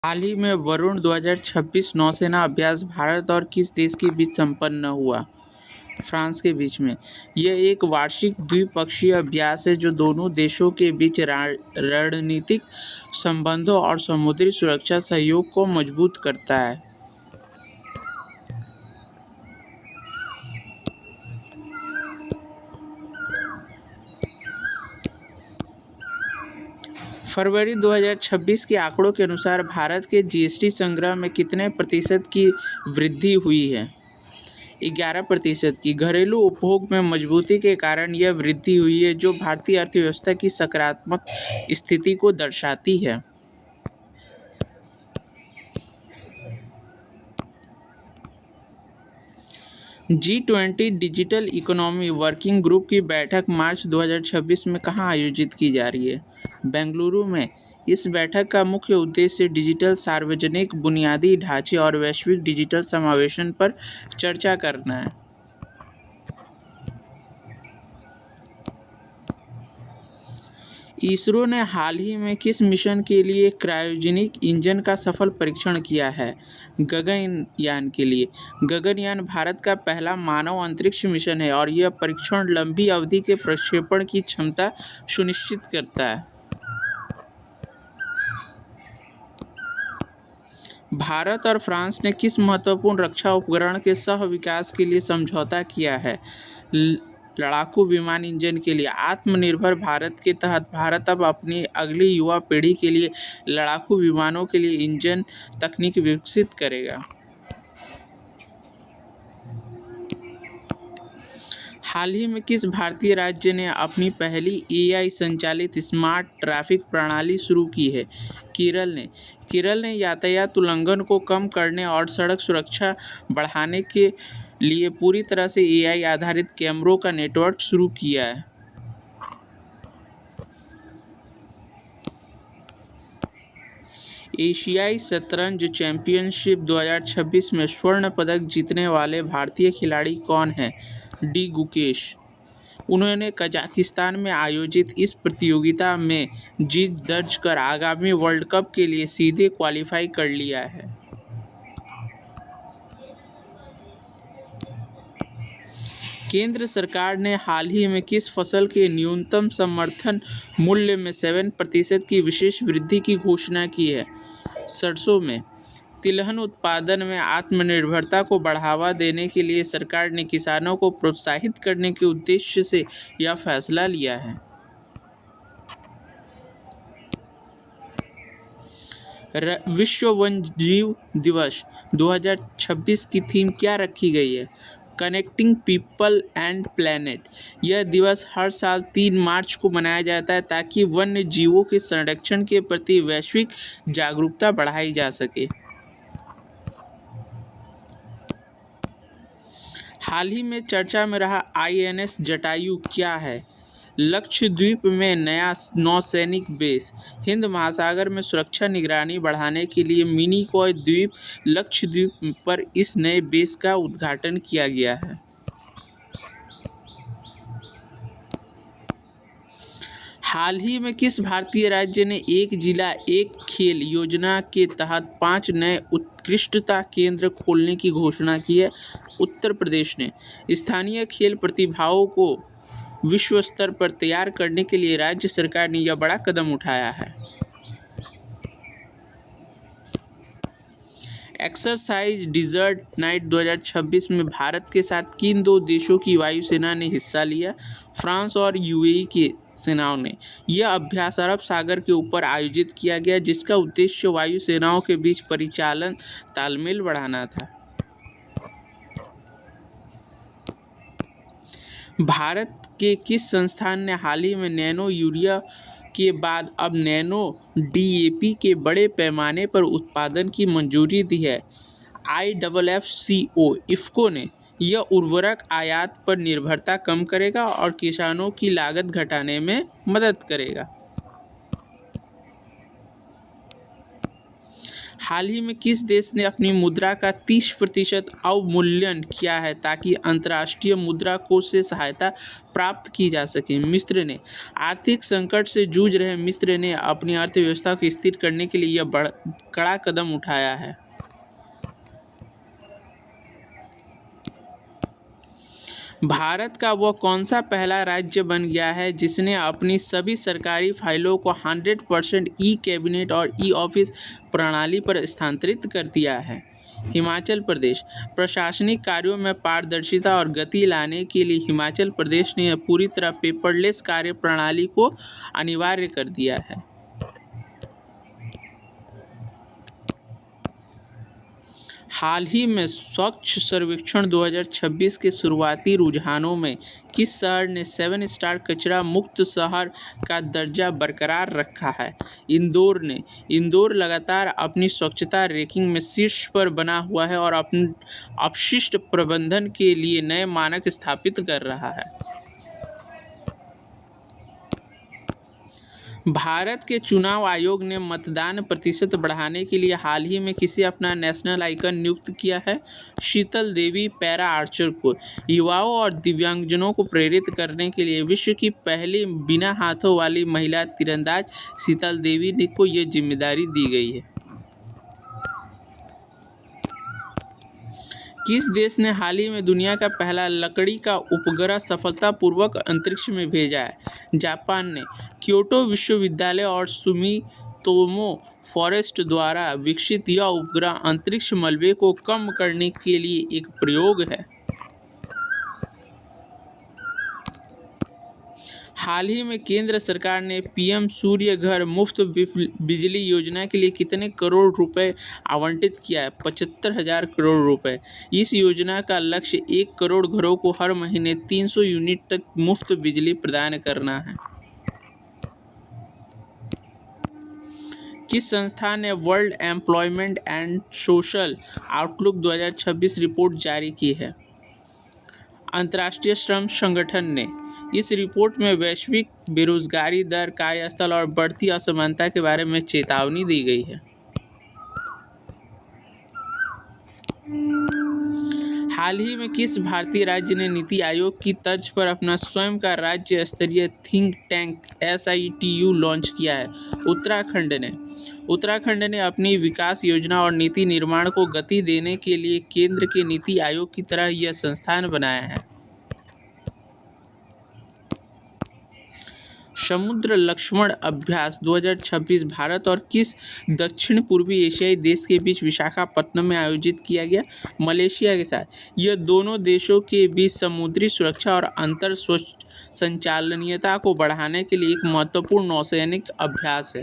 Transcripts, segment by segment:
हाल ही में वरुण 2026 नौसेना अभ्यास भारत और किस देश के बीच संपन्न हुआ? फ्रांस के बीच में। यह एक वार्षिक द्विपक्षीय अभ्यास है जो दोनों देशों के बीच रणनीतिक संबंधों और समुद्री सुरक्षा सहयोग को मजबूत करता है। फरवरी 2026 के आंकड़ों के अनुसार भारत के जीएसटी संग्रह में कितने प्रतिशत की वृद्धि हुई है? 11% की। घरेलू उपभोग में मजबूती के कारण यह वृद्धि हुई है, जो भारतीय अर्थव्यवस्था की सकारात्मक स्थिति को दर्शाती है। G20 digital economy working group की बैठक मार्च 2026 में कहाँ आयोजित की जा रही है? बेंगलुरु में। इस बैठक का मुख्य उद्देश्य डिजिटल सार्वजनिक बुनियादी ढांचे और वैश्विक डिजिटल समावेशन पर चर्चा करना है। इसरो ने हाल ही में किस मिशन के लिए क्रायोजेनिक इंजन का सफल परीक्षण किया है? गगनयान के लिए। गगनयान भारत का पहला मानव अंतरिक्ष मिशन है और यह परीक्षण लंबी अवधि के प्रक्षेपण की क्षमता सुनिश्चित करता है। भारत और फ्रांस ने किस महत्वपूर्ण रक्षा उपकरण के सह विकास के लिए समझौता किया है? लड़ाकू विमान इंजन के लिए। आत्मनिर्भर भारत के तहत भारत अब अपनी अगली युवा पीढ़ी के लिए लड़ाकू विमानों के लिए इंजन तकनीक विकसित करेगा। हाल ही में किस भारतीय राज्य ने अपनी पहली एआई संचालित स्मार्ट ट्रैफिक प्रणाली शुरू की है? केरल ने। केरल ने यातायात उल्लंघन को कम करने और सड़क सुरक्षा बढ़ाने के लिए पूरी तरह से एआई आधारित कैमरों का नेटवर्क शुरू किया है। एशियाई शतरंज चैंपियनशिप 2026 में स्वर्ण पदक जीतने वाले भारतीय खिलाड़ी कौन हैं? डी गुकेश। उन्होंने कजाकिस्तान में आयोजित इस प्रतियोगिता में जीत दर्ज कर आगामी वर्ल्ड कप के लिए सीधे क्वालीफाई कर लिया है। केंद्र सरकार ने हाल ही में किस फसल के न्यूनतम समर्थन मूल्य में 7% की विशेष वृद्धि की घोषणा की है? सरसों में। तिलहन उत्पादन में आत्मनिर्भरता को बढ़ावा देने के लिए सरकार ने किसानों को प्रोत्साहित करने के उद्देश्य से यह फैसला लिया है। विश्व वन्यजीव दिवस 2026 की थीम क्या रखी गई है? Connecting people and planet. यह दिवस हर साल 3 मार्च को मनाया जाता है ताकि वन्य जीवों के संरक्षण के प्रति वैश्विक जागरूकता बढ़ाई जा सके। हाल ही में चर्चा में रहा आईएनएस जटायु क्या है? लक्षद्वीप में नया नौसैनिक बेस। हिंद महासागर में सुरक्षा निगरानी बढ़ाने के लिए मिनिकॉय द्वीप लक्षद्वीप पर इस नए बेस का उद्घाटन किया गया है। हाल ही में किस भारतीय राज्य ने एक जिला एक खेल योजना के तहत 5 नए उत्कृष्टता केंद्र खोलने की घोषणा की है? उत्तर प्रदेश ने। स्थानीय खेल प्रतिभाओं को विश्व स्तर पर तैयार करने के लिए राज्य सरकार ने यह बड़ा कदम उठाया है। एक्सरसाइज डिजर्ट नाइट 2026 में भारत के साथ किन 2 देशों की वायुसेना ने हिस्सा लिया? फ्रांस और यूएई की सेनाओं ने। यह अभ्यास अरब सागर के ऊपर आयोजित किया गया, जिसका उद्देश्य वायुसेनाओं के बीच परिचालन तालमेल बढ़ाना था। भारत के किस संस्थान ने हाल ही में नैनो यूरिया के बाद अब नैनो डीएपी के बड़े पैमाने पर उत्पादन की मंजूरी दी है? IFFCO इफ़को ने। यह उर्वरक आयात पर निर्भरता कम करेगा और किसानों की लागत घटाने में मदद करेगा। हाल ही में किस देश ने अपनी मुद्रा का 30% अवमूल्यन किया है ताकि अंतर्राष्ट्रीय मुद्रा कोष से सहायता प्राप्त की जा सके? मिस्र ने। आर्थिक संकट से जूझ रहे मिस्र ने अपनी अर्थव्यवस्था को स्थिर करने के लिए यह कड़ा कदम उठाया है। भारत का वह कौन सा पहला राज्य बन गया है जिसने अपनी सभी सरकारी फाइलों को 100% ई कैबिनेट और ई ऑफिस प्रणाली पर स्थानांतरित कर दिया है? हिमाचल प्रदेश। प्रशासनिक कार्यों में पारदर्शिता और गति लाने के लिए हिमाचल प्रदेश ने पूरी तरह पेपरलेस कार्य प्रणाली को अनिवार्य कर दिया है। हाल ही में स्वच्छ सर्वेक्षण 2026 के शुरुआती रुझानों में किस शहर ने 7 स्टार कचरा मुक्त शहर का दर्जा बरकरार रखा है? इंदौर ने। इंदौर लगातार अपनी स्वच्छता रैंकिंग में शीर्ष पर बना हुआ है और अपने अपशिष्ट प्रबंधन के लिए नए मानक स्थापित कर रहा है। भारत के चुनाव आयोग ने मतदान प्रतिशत बढ़ाने के लिए हाल ही में किसे अपना नेशनल आइकन नियुक्त किया है? शीतल देवी पैरा आर्चर को। युवाओं और दिव्यांगजनों को प्रेरित करने के लिए विश्व की पहली बिना हाथों वाली महिला तीरंदाज शीतल देवी को ये जिम्मेदारी दी गई है। किस देश ने हाल ही में दुनिया का पहला लकड़ी का उपग्रह सफलतापूर्वक अंतरिक्ष में भेजा है? जापान ने। क्योटो विश्वविद्यालय और सुमितोमो फॉरेस्ट द्वारा विकसित यह उपग्रह अंतरिक्ष मलबे को कम करने के लिए एक प्रयोग है। हाल ही में केंद्र सरकार ने पीएम सूर्य घर मुफ्त बिजली योजना के लिए कितने करोड़ रुपए आवंटित किया है? 75,000 करोड़ रुपए। इस योजना का लक्ष्य 1 करोड़ घरों को हर महीने 300 यूनिट तक मुफ्त बिजली प्रदान करना है। किस संस्था ने world employment and social outlook 2026 report जारी की है? अंतर्राष्ट्रीय श्रम संगठन ने। इस रिपोर्ट में वैश्विक बेरोजगारी दर, कार्यस्थल और बढ़ती असमानता के बारे में चेतावनी दी गई है। हाल ही में किस भारतीय राज्य ने नीति आयोग की तर्ज पर अपना स्वयं का राज्य स्तरीय थिंक टैंक SITU लॉन्च किया है? उत्तराखंड ने। उत्तराखंड ने अपनी विकास योजना और नीति निर्माण को गति देने के लिए केंद्र के नीति आयोग की तरह यह संस्थान बनाया है। समुद्र लक्ष्मण अभ्यास 2026 भारत और किस दक्षिण पूर्वी एशियाई देश के बीच विशाखापत्तनम में आयोजित किया गया? मलेशिया के साथ। यह दोनों देशों के बीच समुद्री सुरक्षा और अंतर संचालनीयता को बढ़ाने के लिए एक महत्वपूर्ण नौसैनिक अभ्यास है।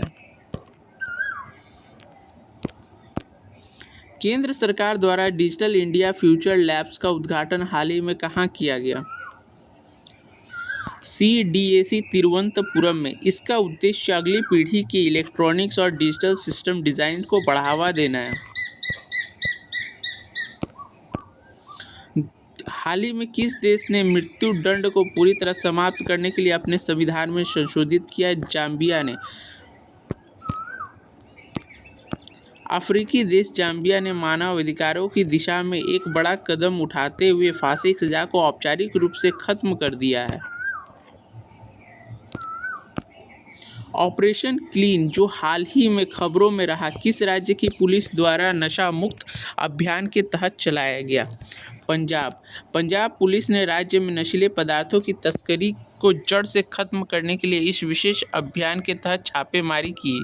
केंद्र सरकार द्वारा डिजिटल इंडिया फ्यूचर लैब्स का उद्घाटन हाल ही में कहाँ किया गया? CDAC तिरुवनंतपुरम में। इसका उद्देश्य अगली पीढ़ी के इलेक्ट्रॉनिक्स और डिजिटल सिस्टम डिज़ाइन को बढ़ावा देना है। हाल ही में किस देश ने मृत्यु दंड को पूरी तरह समाप्त करने के लिए अपने संविधान में संशोधित किया? जाम्बिया ने। अफ्रीकी देश जाम्बिया ने मानव अधिकारों की दिशा में एक बड़ा कदम उठाते हुए फांसी की सजा को औपचारिक रूप से खत्म कर दिया है। ऑपरेशन क्लीन, जो हाल ही में खबरों में रहा, किस राज्य की पुलिस द्वारा नशा मुक्त अभियान के तहत चलाया गया? पंजाब। पंजाब पुलिस ने राज्य में नशीले पदार्थों की तस्करी को जड़ से खत्म करने के लिए इस विशेष अभियान के तहत छापेमारी की।